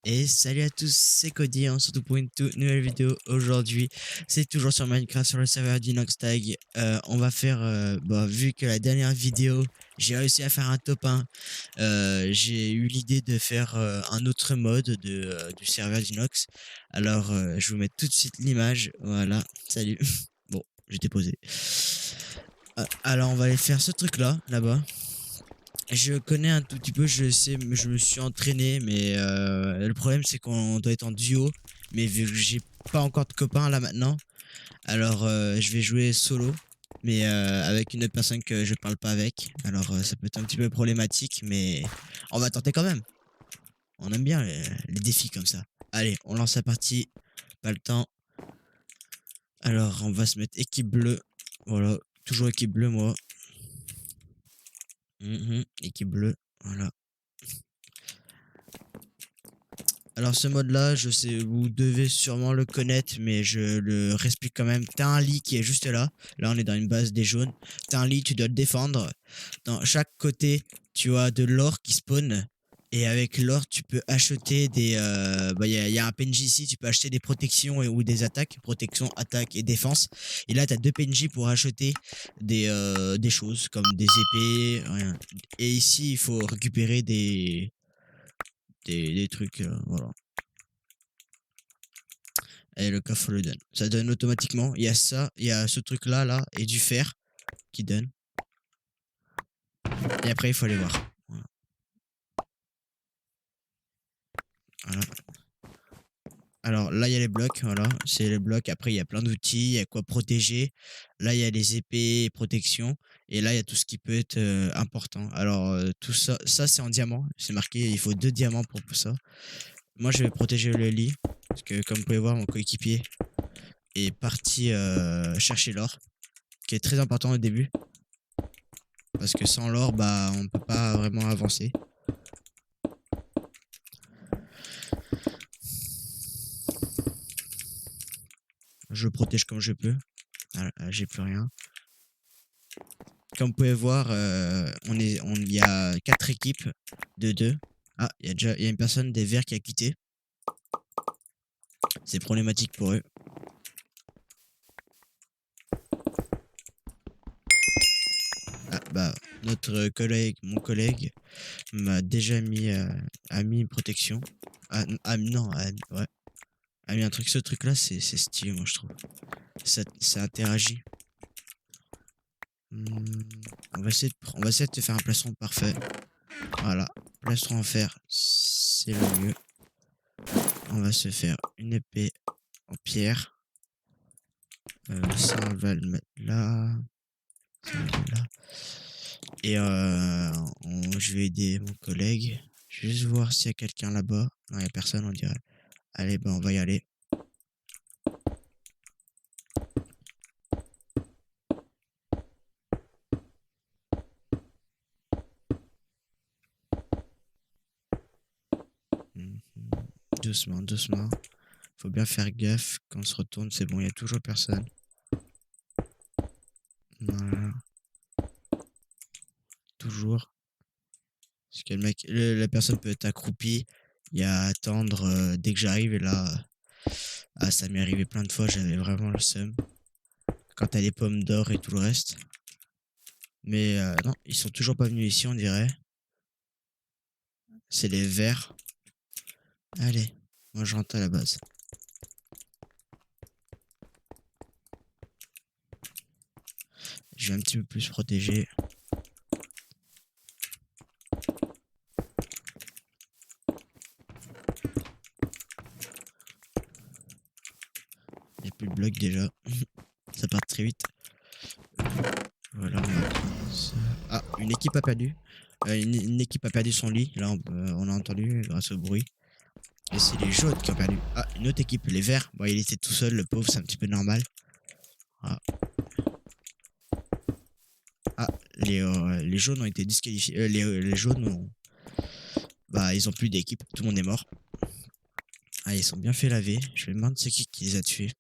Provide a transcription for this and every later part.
Et salut à tous, c'est Cody, on se retrouve pour une toute nouvelle vidéo aujourd'hui. C'est toujours sur Minecraft, sur le serveur d'Inoxtag. On va faire, vu que la dernière vidéo, j'ai réussi à faire un top 1, j'ai eu l'idée de faire un autre mode du serveur d'Inox. Alors, je vous mets tout de suite l'image. Voilà, salut. Bon, j'étais posé. Alors, on va aller faire ce truc-là, là-bas. Je connais un tout petit peu, je sais, je me suis entraîné, mais le problème c'est qu'on doit être en duo. Mais vu que j'ai pas encore de copain là maintenant, alors je vais jouer solo, mais avec une autre personne que je parle pas avec. Alors ça peut être un petit peu problématique, mais on va tenter quand même. On aime bien les défis comme ça. Allez, on lance la partie, pas le temps. Alors on va se mettre équipe bleue, voilà, toujours équipe bleue moi. Équipe bleue, voilà. Alors ce mode-là, je sais, vous devez sûrement le connaître, mais je le explique quand même. T'as un lit qui est juste là. Là, on est dans une base des jaunes. T'as un lit, tu dois le défendre. Dans chaque côté, tu as de l'or qui spawn. Et avec l'or, tu peux acheter des... y a un PNJ ici, tu peux acheter des protections ou des attaques. Protection, attaque et défense. Et là, t'as deux PNJ pour acheter des choses, comme des épées, rien. Et ici, il faut récupérer des trucs, voilà. Et le coffre le donne. Ça donne automatiquement. Il y a ça, il y a ce truc là, et du fer qui donne. Et après, il faut aller voir. Voilà. Voilà. Alors là, il y a les blocs, voilà. C'est les blocs. Après, il y a plein d'outils, il y a quoi protéger. Là, il y a les épées et protection. Et là, il y a tout ce qui peut être important. Alors, tout ça, c'est en diamant. C'est marqué, il faut 2 diamants pour ça. Moi, je vais protéger le lit. Parce que, comme vous pouvez voir, mon coéquipier est parti chercher l'or. Qui est très important au début. Parce que sans l'or, bah, on peut pas vraiment avancer. Je protège comme je peux. Voilà, j'ai plus rien. Comme vous pouvez voir, il y a 4 équipes de 2. Ah, il y a une personne des verts qui a quitté. C'est problématique pour eux. Ah, bah, mon collègue m'a déjà mis, a mis une protection. Non, ouais. A mis un truc. Ce truc là, c'est stylé, moi je trouve. Ça interagit. On va essayer de te faire un plastron parfait. Voilà, plastron en fer, c'est le mieux. On va se faire une épée en pierre. Ça, on va le mettre là. Ça, on le met là. Et je vais aider mon collègue. Je vais juste voir s'il y a quelqu'un là-bas. Non, il n'y a personne, on dirait. Allez, on va y aller. Doucement, doucement. Faut bien faire gaffe. Quand on se retourne, c'est bon, il n'y a toujours personne. Voilà. Toujours. Parce que la personne peut être accroupie. Il y a à attendre dès que j'arrive. Et là, ça m'est arrivé plein de fois. J'avais vraiment le seum. Quand t'as les pommes d'or et tout le reste. Mais non, ils sont toujours pas venus ici, on dirait. C'est les verts. Allez, moi je rentre à la base. Je vais un petit peu plus protéger. J'ai plus de blocs déjà. Ça part très vite. Voilà, ah, une équipe a perdu. Une équipe a perdu son lit. Là, on a entendu grâce au bruit. Et c'est les jaunes qui ont perdu. Ah, une autre équipe, les verts. Bon, il était tout seul, le pauvre, c'est un petit peu normal. Ah, ah les jaunes ont été disqualifiés. Les jaunes ont... Bah, ils ont plus d'équipe. Tout le monde est mort. Ah, ils sont bien fait laver. Je me demande c'est qui les a tués.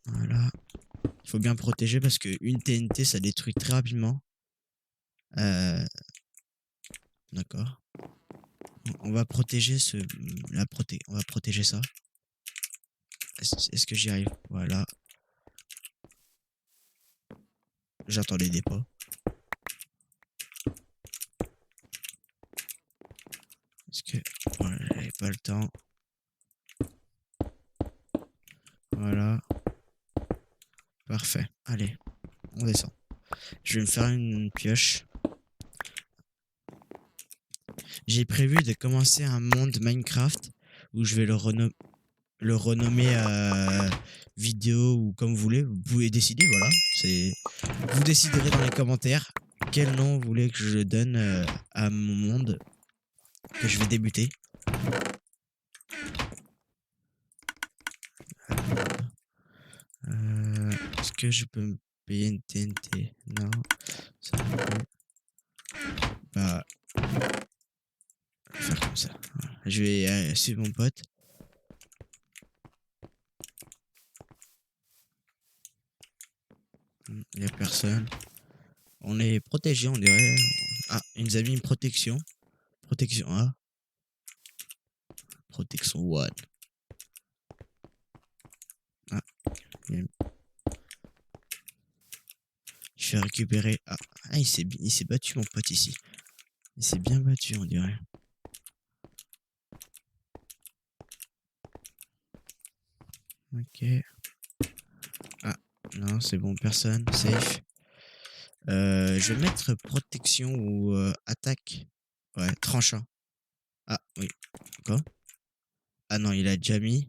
Voilà. faut bien protéger parce que une TNT, ça détruit très rapidement. D'accord. On va protéger on va protéger ça. Est-ce que j'y arrive? Voilà. J'attendais des pas. Parce que voilà, j'avais pas le temps. Voilà. Parfait. Allez, on descend. Je vais me faire une pioche. J'ai prévu de commencer un monde Minecraft où je vais le renommer vidéo ou comme vous voulez. Vous pouvez décider, voilà. Vous déciderez dans les commentaires quel nom vous voulez que je donne à mon monde que je vais débuter. Est-ce que je peux me payer une TNT? Non. Ça non plus. Bah, je vais faire comme ça. Voilà. Je vais suivre mon pote. Il n'y a personne. On est protégé, on dirait. Ah, il nous a mis une protection. Protection A. Protection 1. Ah, je vais récupérer. Ah, il s'est battu, mon pote, ici. Il s'est bien battu, on dirait. Ok. Ah, non, c'est bon, personne. Safe. Je vais mettre protection ou attaque. Ouais, tranchant. Ah, oui. Quoi? Ah non, il a déjà mis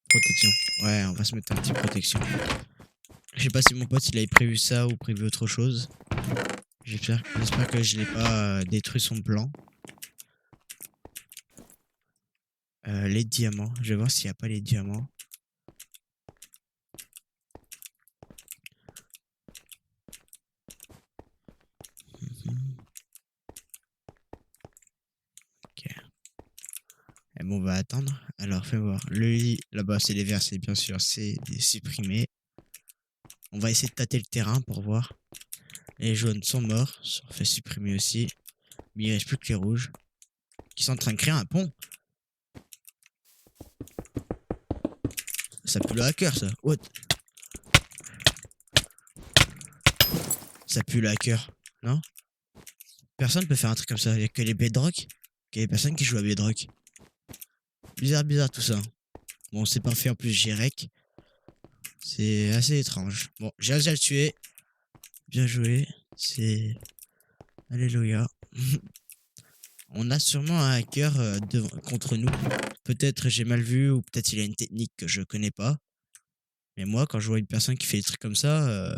protection. Ouais, on va se mettre un petit protection. Je sais pas si mon pote il avait prévu ça ou prévu autre chose. J'espère que je n'ai pas détruit son plan. Les diamants. Je vais voir s'il n'y a pas les diamants. Ok. Et bon, on va attendre. Alors, fais voir. Le lit, là-bas, c'est les versets, bien sûr. C'est supprimé. On va essayer de tâter le terrain pour voir. Les jaunes sont morts. Ça fait supprimer aussi. Mais il reste plus que les rouges. Qui sont en train de créer un pont. Ça pue le hacker, ça. What? Ça pue le hacker. Non? Personne peut faire un truc comme ça. Il n'y a que les bedrock. Il y a personne qui joue à bedrock. Bizarre tout ça. Bon, c'est parfait. En plus, j'ai rec. C'est assez étrange. Bon, j'ai réussi à le tuer. Bien joué. C'est... Alléluia. On a sûrement un hacker contre nous. Peut-être j'ai mal vu ou peut-être il a une technique que je connais pas. Mais moi, quand je vois une personne qui fait des trucs comme ça,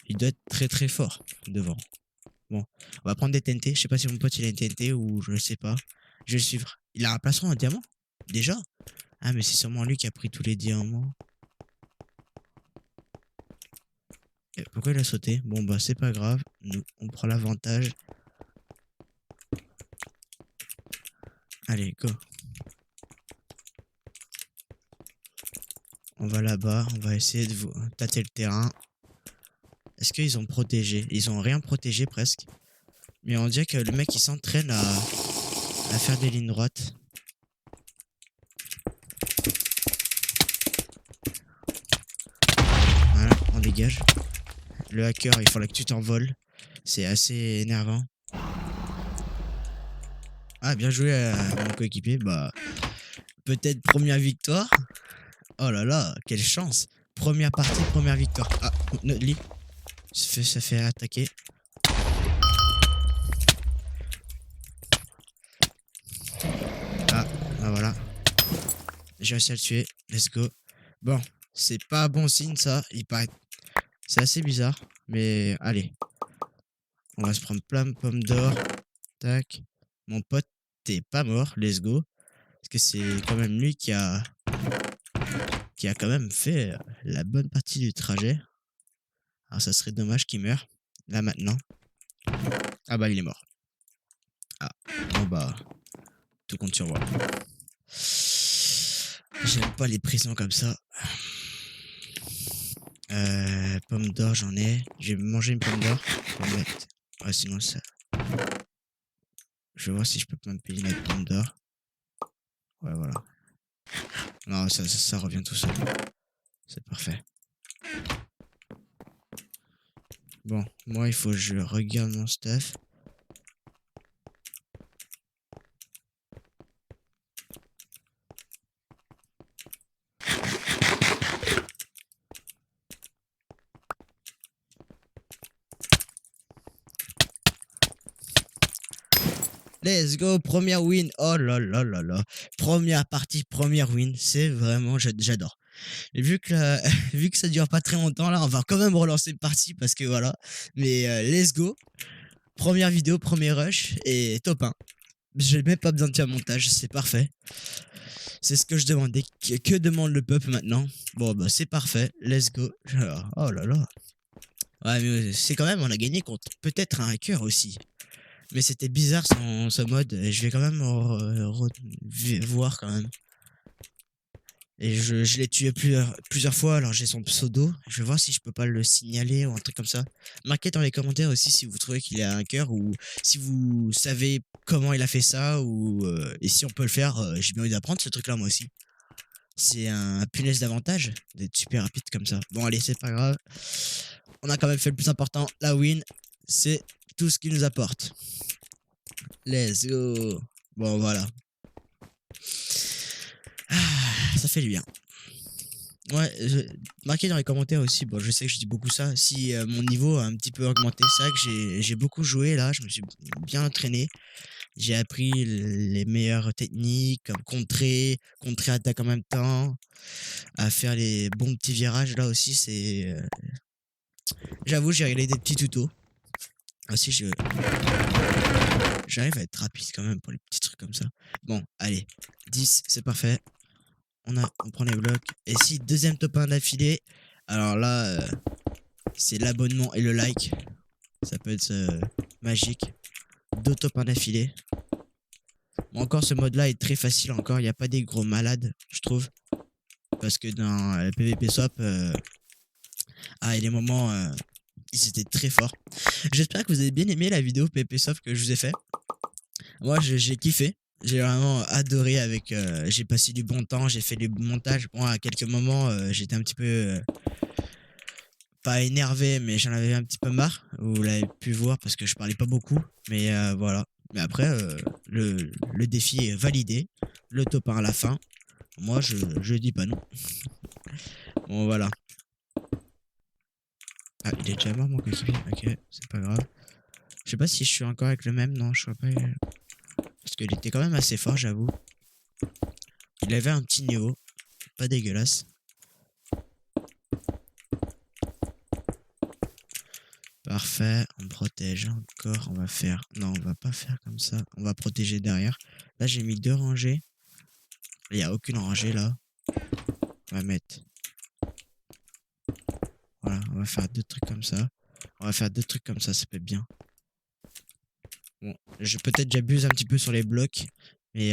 il doit être très très fort devant. Bon, on va prendre des TNT. Je sais pas si mon pote il a une TNT ou je sais pas. Je vais le suivre. Il a un placement en diamant? Déjà? Ah, mais c'est sûrement lui qui a pris tous les diamants. Et pourquoi il a sauté? Bon, bah, c'est pas grave. Nous, on prend l'avantage. Allez, go. On va là-bas. On va essayer de vous tâter le terrain. Est-ce qu'ils ont protégé? Ils ont rien protégé presque. Mais on dirait que le mec il s'entraîne à faire des lignes droites. Voilà, on dégage. Le hacker, il faudra que tu t'envoles. C'est assez énervant. Ah, bien joué à mon coéquipier. Bah, peut-être première victoire. Oh là là, quelle chance. Première partie, première victoire. Ah, notre lit. Ça fait attaquer. Ah, bah voilà. J'ai réussi à le tuer. Let's go. Bon, c'est pas bon signe ça. Il paraît. C'est assez bizarre. Mais allez. On va se prendre plein de pommes d'or. Tac. Mon pote, t'es pas mort. Let's go. Parce que c'est quand même lui qui a quand même fait la bonne partie du trajet. Alors ça serait dommage qu'il meure. Là maintenant. Ah bah il est mort. Ah. Bon bah. Tout compte sur moi. J'aime pas les prisons comme ça. Pomme d'or, j'en ai. J'ai mangé une pomme d'or. Faut mettre. Ouais, sinon ça. Je vais voir si je peux pas me payer une pomme d'or. Ouais, voilà. Non, ça revient tout seul. C'est parfait. Bon, moi, il faut que je regarde mon stuff. Let's go, première win. Oh là là là là. Première partie, première win. C'est vraiment, j'adore. Et vu que, vu que ça dure pas très longtemps, là, on va quand même relancer une partie parce que voilà. Mais let's go. Première vidéo, premier rush et top 1. J'ai même pas besoin de faire montage, c'est parfait. C'est ce que je demandais. Que demande le peuple maintenant? Bon, bah c'est parfait. Let's go. Oh là là. Ouais, mais c'est quand même, on a gagné contre peut-être un hacker aussi. Mais c'était bizarre son mode. Et je vais quand même voir quand même. Et je l'ai tué plusieurs fois, alors j'ai son pseudo. Je vais voir si je peux pas le signaler ou un truc comme ça. Marquez dans les commentaires aussi si vous trouvez qu'il est un hacker ou si vous savez comment il a fait ça ou et si on peut le faire. J'ai bien envie d'apprendre ce truc-là moi aussi. C'est un punaise d'avantage d'être super rapide comme ça. Bon allez, c'est pas grave. On a quand même fait le plus important, la win. C'est tout ce qu'il nous apporte. Let's go. Bon voilà. Ah, ça fait du bien. Ouais, marquez dans les commentaires aussi. Bon, je sais que je dis beaucoup ça. Si mon niveau a un petit peu augmenté, c'est vrai que j'ai beaucoup joué là. Je me suis bien entraîné. J'ai appris les meilleures techniques, comme contrer attaque en même temps, à faire les bons petits virages là aussi. C'est, j'avoue, j'ai regardé des petits tutos. Aussi, j'arrive à être rapide quand même pour les petits trucs comme ça. Bon, allez, 10, c'est parfait. On prend les blocs. Et si deuxième top 1 d'affilée, alors là, c'est l'abonnement et le like. Ça peut être magique. 2 top 1 d'affilée. Bon, encore ce mode là est très facile encore. Il n'y a pas des gros malades, je trouve. Parce que dans le PvP Swap, il y a des moments, ils étaient très forts. J'espère que vous avez bien aimé la vidéo PvP Swap que je vous ai fait. Moi, j'ai kiffé. J'ai vraiment adoré avec. J'ai passé du bon temps, j'ai fait du montage. Bon, à quelques moments, j'étais un petit peu. Pas énervé, mais j'en avais un petit peu marre. Vous l'avez pu voir parce que je parlais pas beaucoup. Mais voilà. Mais après, le défi est validé. Le top 1 à la fin. Moi, je dis pas non. Bon, voilà. Ah, il est déjà mort, mon coéquipier. Ok, c'est pas grave. Je sais pas si je suis encore avec le même. Non, je crois pas. Parce qu'il était quand même assez fort, j'avoue. Il avait un petit néo. Pas dégueulasse. Parfait, on protège encore, on va faire... Non, on va pas faire comme ça, on va protéger derrière. Là, j'ai mis 2 rangées. Il n'y a aucune rangée, là. On va mettre... Voilà, on va faire 2 trucs comme ça. On va faire 2 trucs comme ça peut être bien. Bon, peut-être j'abuse un petit peu sur les blocs, mais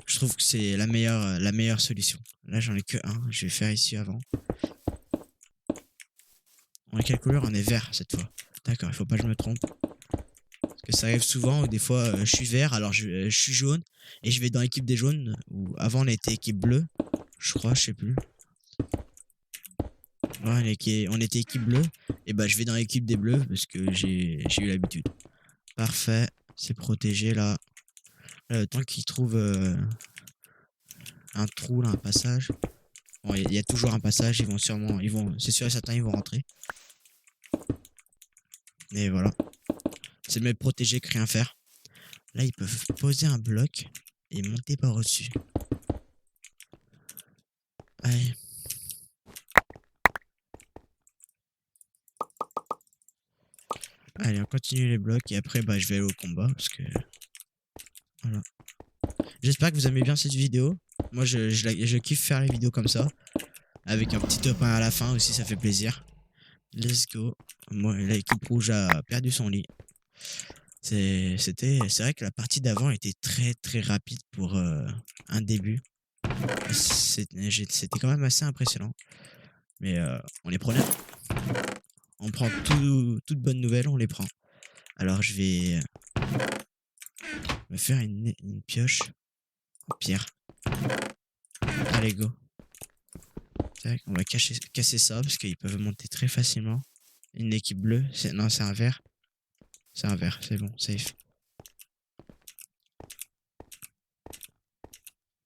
je trouve que c'est la meilleure solution. Là, j'en ai que un, je vais faire ici avant. On est quelle couleur? On est vert cette fois. D'accord, il faut pas que je me trompe. Parce que ça arrive souvent où des fois je suis vert, alors je suis jaune, et je vais dans l'équipe des jaunes, où avant on était équipe bleue, je crois, je sais plus. Ouais, on était équipe bleue, et bah je vais dans l'équipe des bleus, parce que j'ai eu l'habitude. Parfait, c'est protégé là. Le temps qu'ils trouvent un trou là, un passage. Bon, il y a toujours un passage, c'est sûr et certain, ils vont rentrer. Et voilà. C'est mieux protéger que rien faire. Là, ils peuvent poser un bloc et monter par au-dessus. Allez. Allez, on continue les blocs et après, bah, je vais aller au combat parce que... Voilà. J'espère que vous aimez bien cette vidéo. Moi, je kiffe faire les vidéos comme ça. Avec un petit top 1 à la fin aussi, ça fait plaisir. Let's go. Moi, l'équipe rouge a perdu son lit. C'est vrai que la partie d'avant était très très rapide pour un début. C'était quand même assez impressionnant. Mais on les prenait. On prend toute bonne nouvelle, on les prend. Alors je vais me faire une pioche en pierre. Allez, go. Tac, on va casser ça parce qu'ils peuvent monter très facilement. Une équipe bleue. Non, c'est un vert. C'est un vert, c'est bon, safe.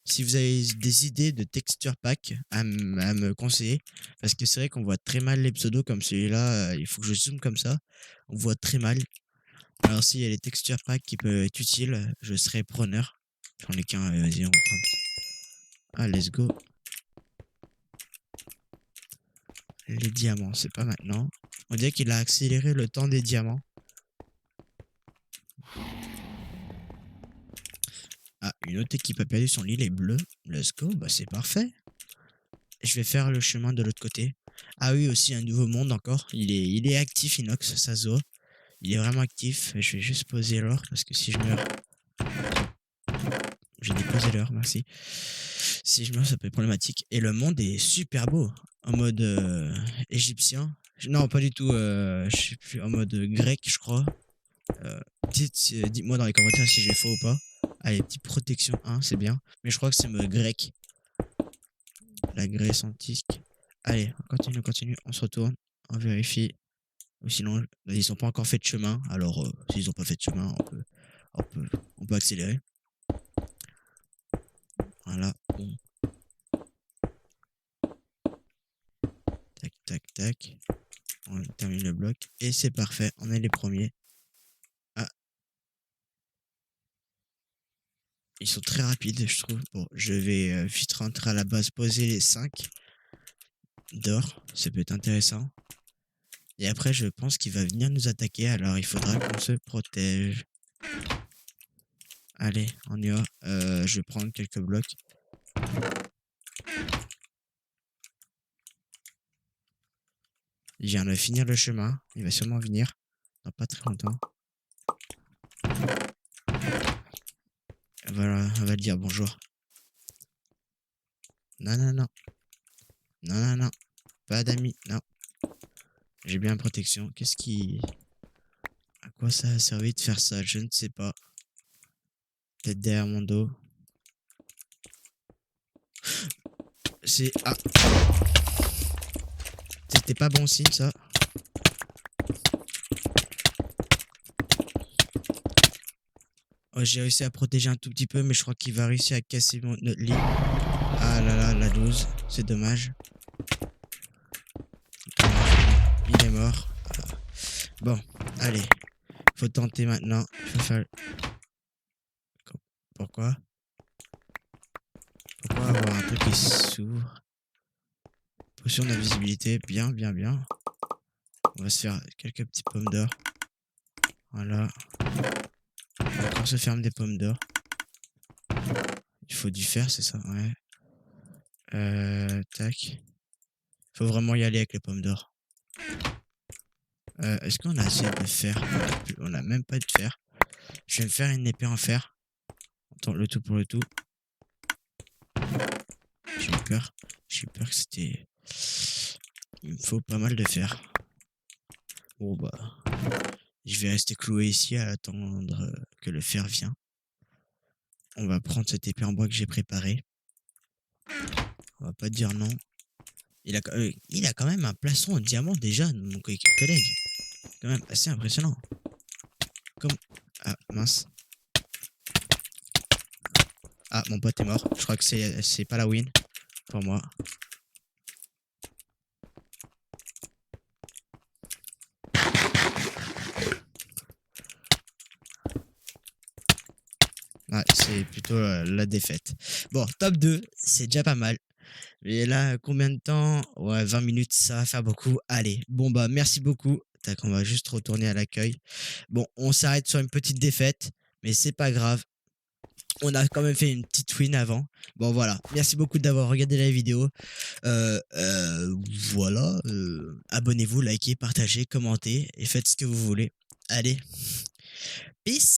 Si vous avez des idées de texture pack à me conseiller, parce que c'est vrai qu'on voit très mal les pseudos comme celui-là, il faut que je zoome comme ça, on voit très mal. Alors s'il y a les texture packs qui peuvent être utiles, je serai preneur. J'en ai qu'un, vas-y, on prend. Ah, let's go. Les diamants, c'est pas maintenant. On dirait qu'il a accéléré le temps des diamants. Ah, une autre équipe a perdu son île est bleue. Let's go, bah c'est parfait. Je vais faire le chemin de l'autre côté. Ah oui, aussi un nouveau monde encore. Il est actif, Inox, ça se voit. Il est vraiment actif. Je vais juste poser l'or parce que si je meurs... J'ai déposé l'or, merci. Si je meurs, ça peut être problématique. Et le monde est super beau. En mode égyptien. Non, pas du tout. Je sais plus. En mode grec, je crois. Dites-moi dans les commentaires si j'ai faux ou pas. Allez, petite protection 1, c'est bien. Mais je crois que c'est mode grec. La Grèce antique. Allez, on continue. On se retourne. On vérifie. Ou sinon, ils n'ont pas encore fait de chemin. Alors, s'ils n'ont pas fait de chemin, on peut accélérer. Voilà. Bon. Tac, tac, tac. On termine le bloc. Et c'est parfait. On est les premiers. Ah. Ils sont très rapides, je trouve. Bon, je vais vite rentrer à la base, poser les 5 d'or. Ça peut être intéressant. Et après, je pense qu'il va venir nous attaquer. Alors, il faudra qu'on se protège. Allez, on y va. Je vais prendre quelques blocs. Il vient de finir le chemin. Il va sûrement venir. Dans pas très longtemps. Voilà, on va le dire bonjour. Non, non, non. Non, non, non. Pas d'amis, non. J'ai bien protection. Qu'est-ce qui... À quoi ça a servi de faire ça? Je ne sais pas. Peut-être derrière mon dos. C'est... Ah. C'était pas bon signe, ça. Oh, j'ai réussi à protéger un tout petit peu, mais je crois qu'il va réussir à casser notre lit. Ah là là, la 12. C'est dommage. Il est mort. Bon, allez. Faut tenter maintenant. Il faut faire... Pourquoi avoir un truc qui s'ouvre? Potion d'invisibilité. Bien, bien, bien. On va se faire quelques petites pommes d'or. Voilà. On se ferme des pommes d'or. Il faut du fer, c'est ça? Ouais. Tac. Faut vraiment y aller avec les pommes d'or. Est-ce qu'on a assez de fer? On a même pas de fer. Je vais me faire une épée en fer. Attends, le tout pour le tout. J'ai eu peur. J'ai eu peur que c'était... Il me faut pas mal de fer. Bon bah... Je vais rester cloué ici à attendre que le fer vienne. On va prendre cette épée en bois que j'ai préparée. On va pas dire non. Il a quand même un plastron en diamant déjà, mon collègue. Quand même assez impressionnant. Comme... Ah, mince. Ah, mon pote est mort. Je crois que c'est pas la win pour moi. Ouais, c'est plutôt la défaite. Bon, top 2, c'est déjà pas mal. Mais là, combien de temps? Ouais, 20 minutes, ça va faire beaucoup. Allez, bon bah merci beaucoup. Tac, on va juste retourner à l'accueil. Bon, on s'arrête sur une petite défaite, mais c'est pas grave. On a quand même fait une petite win avant. Bon voilà, merci beaucoup d'avoir regardé la vidéo. Voilà, abonnez-vous, likez, partagez, commentez et faites ce que vous voulez. Allez, peace.